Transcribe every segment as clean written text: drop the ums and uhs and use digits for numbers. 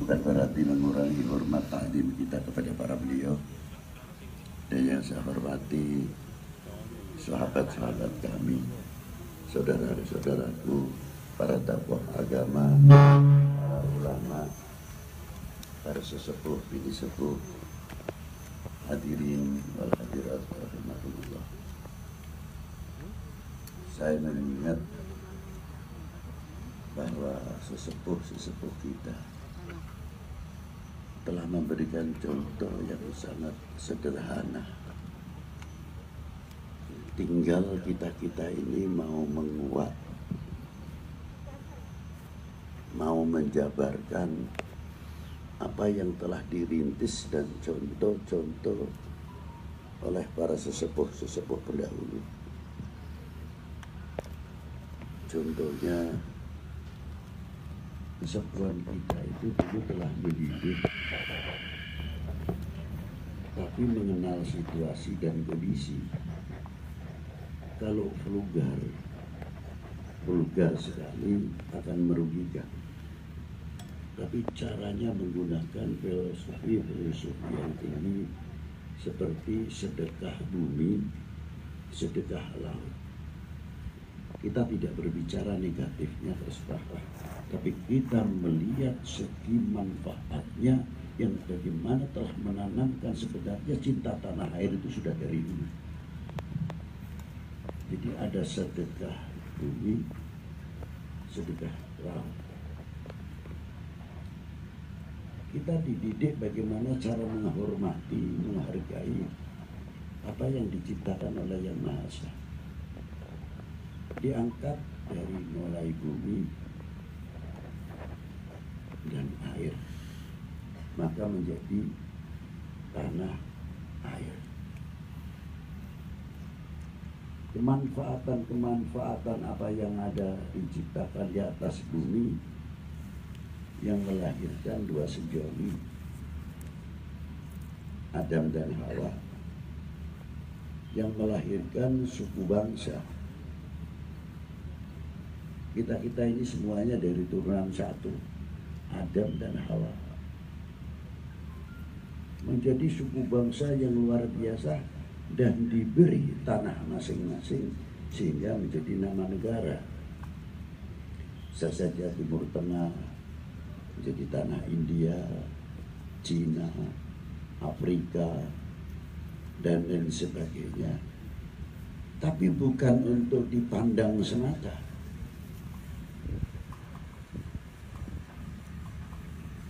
bukan berarti mengurangi hormat takdim kita kepada para beliau. Dan yang saya hormati sahabat-sahabat kami, saudara-saudaraku, para tokoh agama, para ulama, para sesepuh, bini sepuh, hadirin wal hadirat rahimahullah. Saya mengingat bahwa sesepuh kita telah memberikan contoh yang sangat sederhana. Tinggal kita ini mau menguat, mau menjabarkan apa yang telah dirintis dan contoh-contoh oleh para sesepuh pendahulu. Contohnya, kesepuhan kita itu dulu telah mendidik, tapi mengenal situasi dan kondisi. Kalau vulgar sekali akan merugikan. Tapi caranya menggunakan filosofi yang tinggi seperti sedekah bumi, sedekah laut. Kita tidak berbicara negatifnya terus terang, tapi kita melihat segi manfaatnya yang bagaimana telah menanamkan sebenarnya cinta tanah air itu sudah dari dulu. Jadi ada sedekah bumi, sedekah laut. Kita dididik bagaimana cara menghormati, menghargai apa yang diciptakan oleh Yang Maha Esa. Diangkat dari mulai bumi dan air, maka menjadi tanah air. Kemanfaatan apa yang ada diciptakan di atas bumi yang melahirkan dua sejoli, Adam dan Hawa, yang melahirkan suku bangsa. Kita ini semuanya dari turunan satu, Adam dan Hawa, menjadi suku bangsa yang luar biasa dan diberi tanah masing-masing sehingga menjadi nama negara. Bisa saja Timur Tengah menjadi tanah India, Cina, Afrika, dan lain sebagainya. Tapi bukan untuk dipandang semata.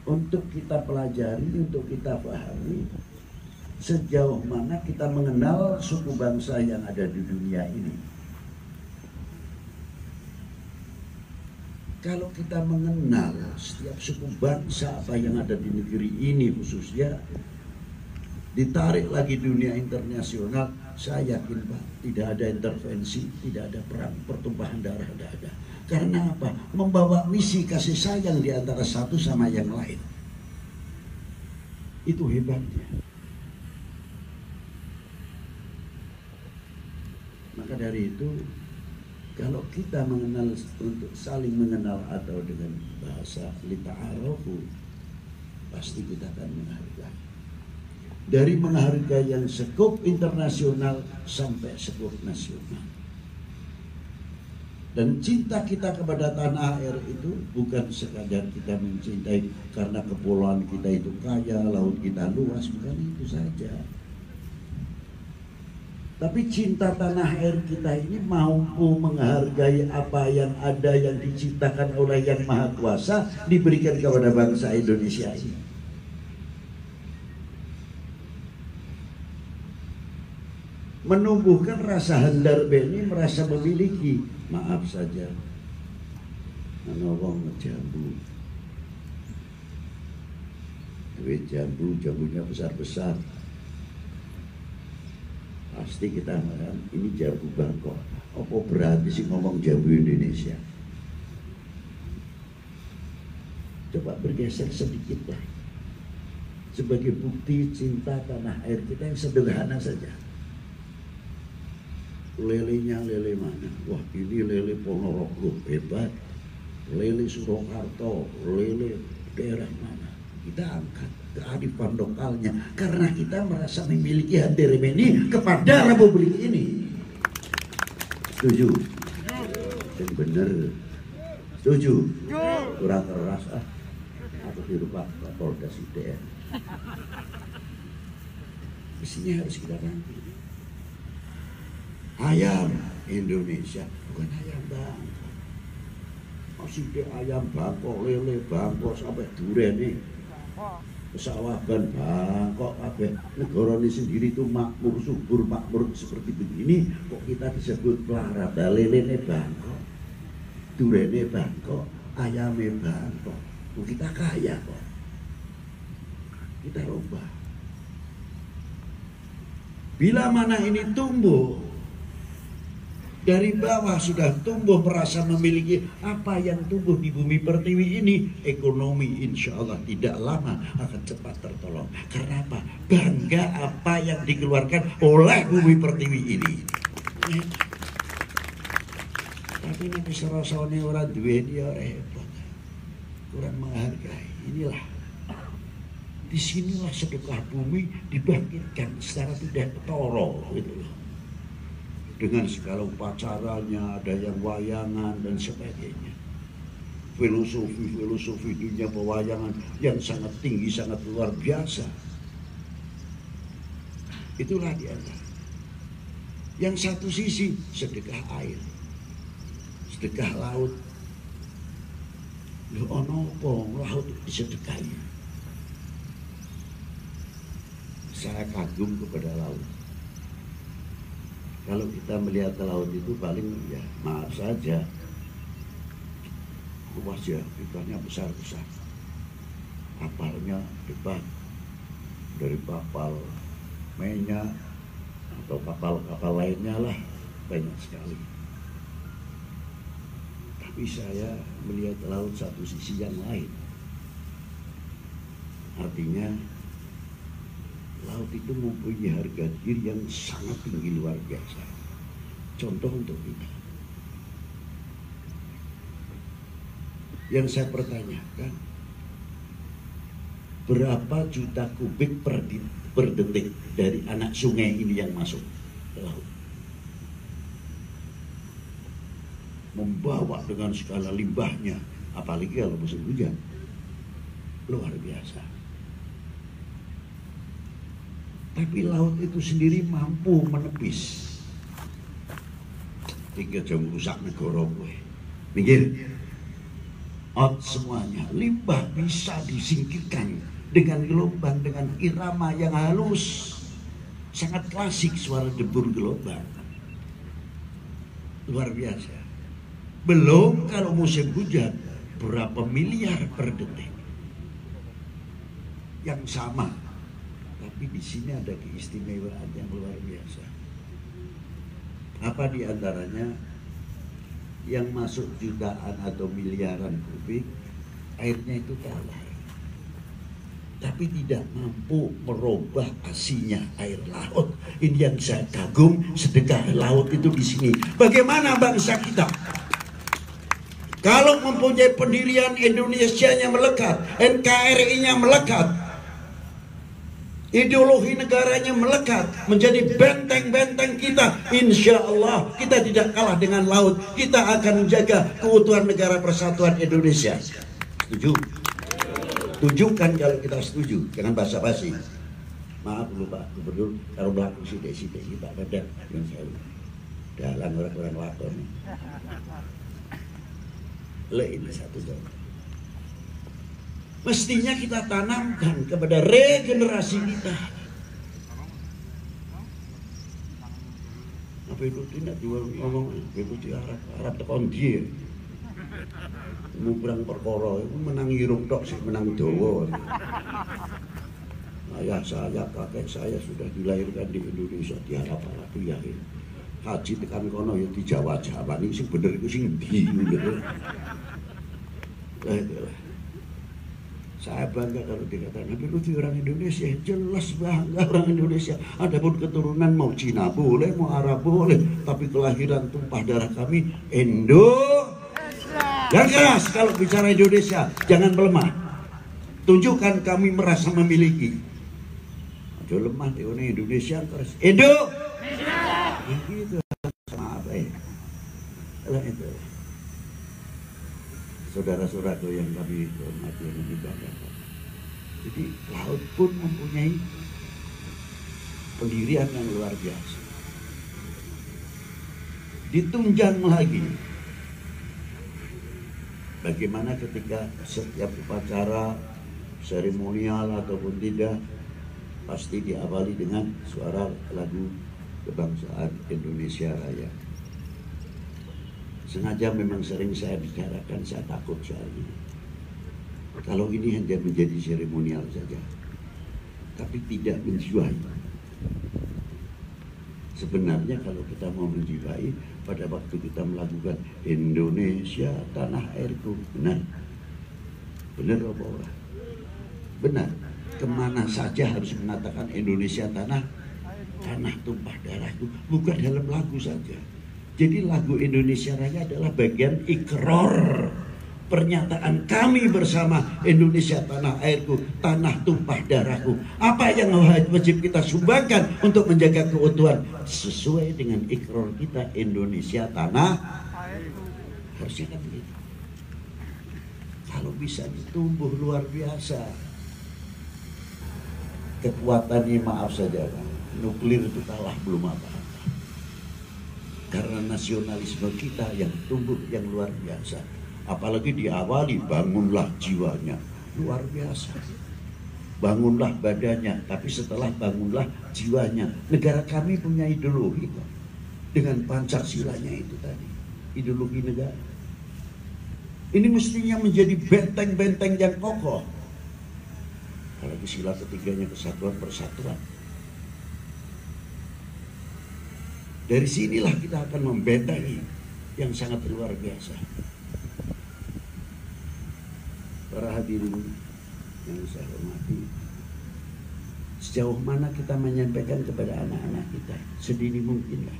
Untuk kita pelajari, untuk kita pahami sejauh mana kita mengenal suku bangsa yang ada di dunia ini. Kalau kita mengenal setiap suku bangsa apa yang ada di negeri ini khususnya, ditarik lagi dunia internasional, saya yakin Pak, tidak ada intervensi, tidak ada perang, pertumpahan darah, tidak ada. Karena apa? Membawa misi kasih sayang di antara satu sama yang lain. Itu hebatnya. Maka dari itu, kalau kita mengenal, untuk saling mengenal atau dengan bahasa lita'arofu, pasti kita akan menghargai. Dari menghargai yang sekup internasional sampai sekup nasional. Dan cinta kita kepada tanah air itu bukan sekadar kita mencintai karena kepulauan kita itu kaya, laut kita luas, bukan itu saja. Tapi cinta tanah air kita ini mampu menghargai apa yang ada yang diciptakan oleh Yang Maha Kuasa diberikan kepada bangsa Indonesia ini. Menumbuhkan rasa handar beni, merasa memiliki. Maaf saja, menolong jambu. Jambunya besar-besar. Pasti kita ngomong, ini jambu Bangkok. Apa berarti sih ngomong jambu Indonesia? Coba bergeser sedikit lah. Sebagai bukti cinta tanah air kita yang sederhana saja. Lelenya lele mana? Wah, ini lele Ponorogo, hebat. Lele Surakarta, lele daerah mana? kita angkat kearifan lokalnya karena kita merasa memiliki hati remeni kepada republik ini. Setuju? Dan bener. Setuju? Kurang keras aku tiru Pak Kapolda Siden. Mestinya harus kita ganti. Ayam Indonesia bukan ayam Bangkok. Maksudnya ayam Bangkok, lele Bangkok sampai duren nih. Pesawaban Bangkok, kabeh negara ini sendiri itu makmur, subur, makmur seperti begini. Kok kita disebut pelara, lele Bangkok, durene Bangkok, ayamnya Bangkok. Kita kaya kok. Kita rubah. Bila mana ini tumbuh dari bawah, sudah tumbuh merasa memiliki apa yang tumbuh di bumi pertiwi ini, ekonomi insya Allah tidak lama akan cepat tertolong. Karena apa? Bangga apa yang dikeluarkan oleh bumi pertiwi ini. Tapi nanti serasanya orang duweni ya repot, kurang menghargai. Inilah, disinilah sedekah bumi dibangkitkan secara tidak toro gitu loh. Dengan segala upacaranya, ada yang wayangan dan sebagainya. Filosofi dunia pewayangan yang sangat tinggi, sangat luar biasa. Itulah dia. Yang satu sisi sedekah air, sedekah laut. Loh ono apa laut disedekahi? Saya kagum kepada laut. Kalau kita melihat ke laut itu paling ya maaf saja, luas ya, ikannya besar-besar, kapalnya hebat, dari kapal minyak atau kapal-kapal lainnya lah banyak sekali. Tapi saya melihat laut satu sisi yang lain, artinya laut itu mempunyai harga diri yang sangat tinggi, luar biasa. Contoh untuk kita. Yang saya pertanyakan, berapa juta kubik per detik dari anak sungai ini yang masuk ke laut? Membawa dengan segala limbahnya, apalagi kalau musim hujan, luar biasa. Tapi laut itu sendiri mampu menepis. Tiga jam rusak negara gue. Minggir. Out semuanya. Limbah bisa disingkirkan dengan gelombang, dengan irama yang halus. Sangat klasik suara debur gelombang. Luar biasa. Belum kalau musim hujan, berapa miliar per detik. Yang sama. Tapi di sini ada keistimewaan yang luar biasa. Apa di antaranya? Yang masuk jutaan atau miliaran kubik, airnya itu kalah. Tapi tidak mampu merubah asinya air laut. Ini yang saya kagum, sedekah laut itu di sini. Bagaimana bangsa kita? Kalau mempunyai pendirian Indonesianya melekat, NKRI-nya melekat, ideologi negaranya melekat menjadi benteng-benteng kita, insya Allah kita tidak kalah dengan laut. Kita akan menjaga keutuhan negara persatuan Indonesia. Setuju? Tunjukkan kalau kita setuju, jangan basa-basi. Maaf dulu Pak Gubernur, kalau berlaku sidik-sidik kita ada dengan saya. Dalam orang-orang lakon. Ini satu contoh. Mestinya kita tanamkan kepada regenerasi kita. Apa itu tidak ngomong itu di Arab tekon dia. Mubrang perkara itu menang irung tok sih, menang dawa. Ayah saya, kakek saya sudah dilahirkan di Indonesia, di Arab-Arab ya. Haji tekan kono ya di Jawa-Jawa ini sing bener itu sing ndi gitu. Saya bangga kalau dikatakan Nabi Lutfi orang Indonesia, jelas bangga orang Indonesia. Adapun keturunan mau Cina boleh, mau Arab boleh, tapi kelahiran tumpah darah kami Indo. Yang keras kalau bicara Indonesia, jangan melemah. Tunjukkan kami merasa memiliki. Aduh lemah teone Indonesia terus. Indonesia. Gitu sama apa ya? Itu. Saudara-saudaraku yang kami hormati yang dibanggakan. Jadi laut pun mempunyai pendirian yang luar biasa. Ditunjang lagi. Bagaimana ketika setiap upacara seremonial ataupun tidak pasti diawali dengan suara lagu kebangsaan Indonesia Raya. Sengaja memang sering saya bicarakan, saya takut soalnya. Kalau ini hanya menjadi seremonial saja, tapi tidak menjiwai. Sebenarnya kalau kita mau menjiwai, pada waktu kita melakukan Indonesia tanah airku, benar? Benar apa orang? Benar. Kemana saja harus mengatakan Indonesia tanah tumpah darahku, bukan dalam lagu saja. Jadi lagu Indonesia Raya adalah bagian ikrar pernyataan kami bersama, Indonesia tanah airku, tanah tumpah darahku. Apa yang wajib kita sumbangkan untuk menjaga keutuhan sesuai dengan ikrar kita, Indonesia tanah airku. Harusnya kan begitu. Kalau bisa ditumbuh luar biasa. Kekuatannya maaf saja, nuklir itu kalah belum apa-apa. Karena nasionalisme kita yang tumbuh yang luar biasa. Apalagi diawali bangunlah jiwanya, luar biasa. Bangunlah badannya, tapi setelah bangunlah jiwanya. Negara kami punya ideologi kok. Dengan Pancasilanya itu tadi, ideologi negara. Ini mestinya menjadi benteng-benteng yang kokoh. Apalagi sila ketiganya kesatuan persatuan. Dari sinilah kita akan membentengi yang sangat luar biasa. Para hadirin yang saya hormati, sejauh mana kita menyampaikan kepada anak-anak kita sedini mungkinlah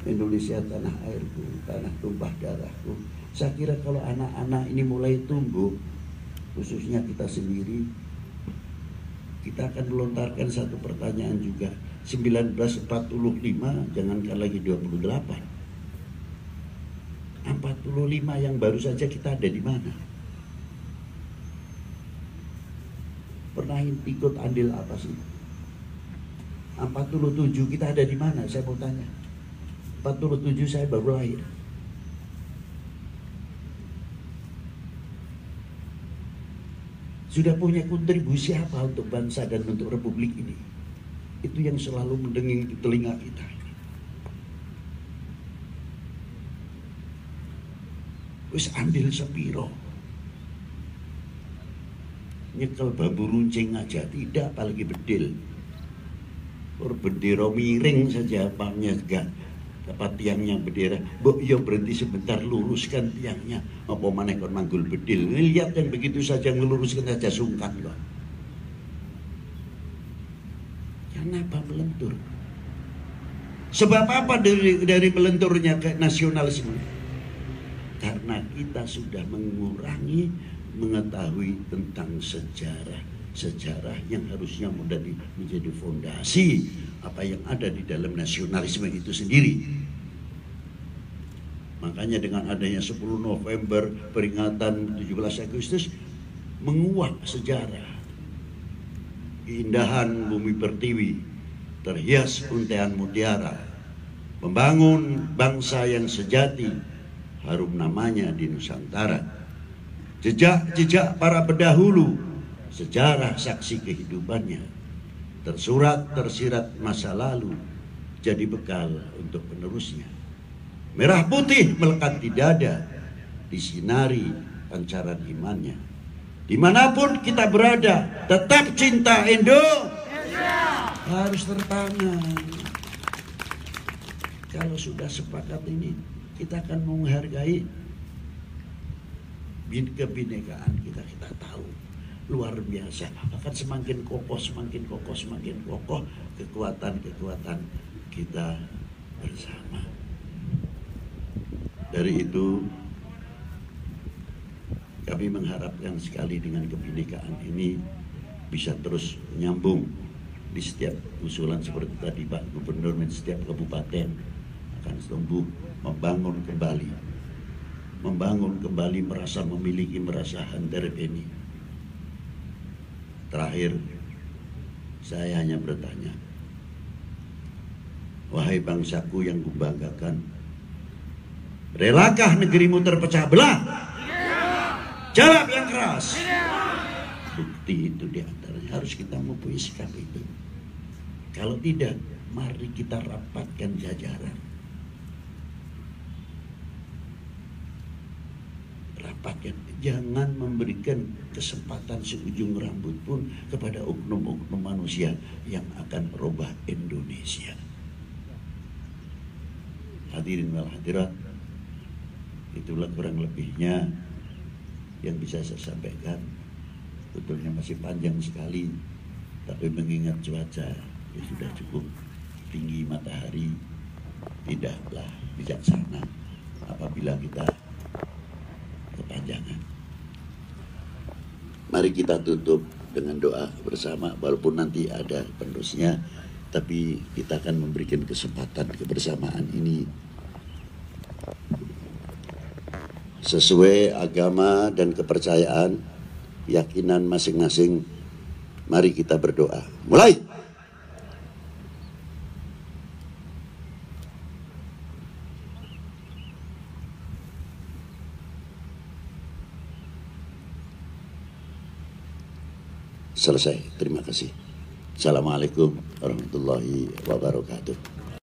Indonesia tanah airku, tanah tumpah darahku. Saya kira kalau anak-anak ini mulai tumbuh, khususnya kita sendiri, kita akan melontarkan satu pertanyaan juga. 1945, jangankan lagi 28. 45 yang baru saja kita ada di mana? Pernah ikut andil apa sih? 47 kita ada di mana? Saya mau tanya. 47 saya baru lahir. Sudah punya kontribusi apa untuk bangsa dan untuk republik ini? Itu yang selalu mendenging di telinga kita. Wis andil sepiro? Nyekel bambu runcing aja tidak, apalagi bedil. Bendera miring saja pangnya enggak. Dapat tiangnya bendera, mbok yo berhenti sebentar, luruskan tiangnya. Apa maneh kon manggul bedil. Lihat yang begitu saja ngeluruskan saja sungkan kok. Kenapa melentur? Sebab apa dari melenturnya ke nasionalisme? Karena kita sudah mengurangi mengetahui tentang sejarah yang harusnya menjadi fondasi apa yang ada di dalam nasionalisme itu sendiri. Makanya dengan adanya 10 November peringatan 17 Agustus menguak sejarah. Keindahan bumi pertiwi terhias untaian mutiara, membangun bangsa yang sejati, harum namanya di Nusantara. Jejak-jejak para pendahulu, sejarah saksi kehidupannya, tersirat masa lalu, jadi bekal untuk penerusnya. Merah putih melekat di dada, disinari pancaran imannya. Dimanapun kita berada, tetap cinta Indonesia harus tertanam. Kalau sudah sepakat ini, kita akan menghargai kebinekaan kita. Kita tahu luar biasa, akan semakin kokoh kekuatan kita bersama. Dari itu Kami mengharapkan sekali dengan kebinekaan ini bisa terus nyambung di setiap usulan seperti tadi Pak Gubernur, di setiap kabupaten akan tumbuh membangun kembali merasa memiliki, merasa handeret ini. Terakhir, saya hanya bertanya, wahai bangsaku yang kubanggakan, relakah negerimu terpecah belah? Jawab yang keras. Bukti itu diantaranya harus kita mempunyai sikap itu. Kalau tidak, mari kita rapatkan jajaran. Rapatkan, jangan memberikan kesempatan seujung rambut pun kepada oknum-oknum manusia yang akan merubah Indonesia. Hadirin wal hadirat, itulah kurang lebihnya yang bisa saya sampaikan. Betulnya masih panjang sekali, tapi mengingat cuaca ya sudah cukup tinggi matahari, tidaklah bijaksana apabila kita kepanjangan. Mari kita tutup dengan doa bersama, walaupun nanti ada penerusnya, tapi kita akan memberikan kesempatan kebersamaan ini sesuai agama dan kepercayaan, keyakinan masing-masing. Mari kita berdoa. Mulai. Selesai. Terima kasih. Assalamualaikum warahmatullahi wabarakatuh.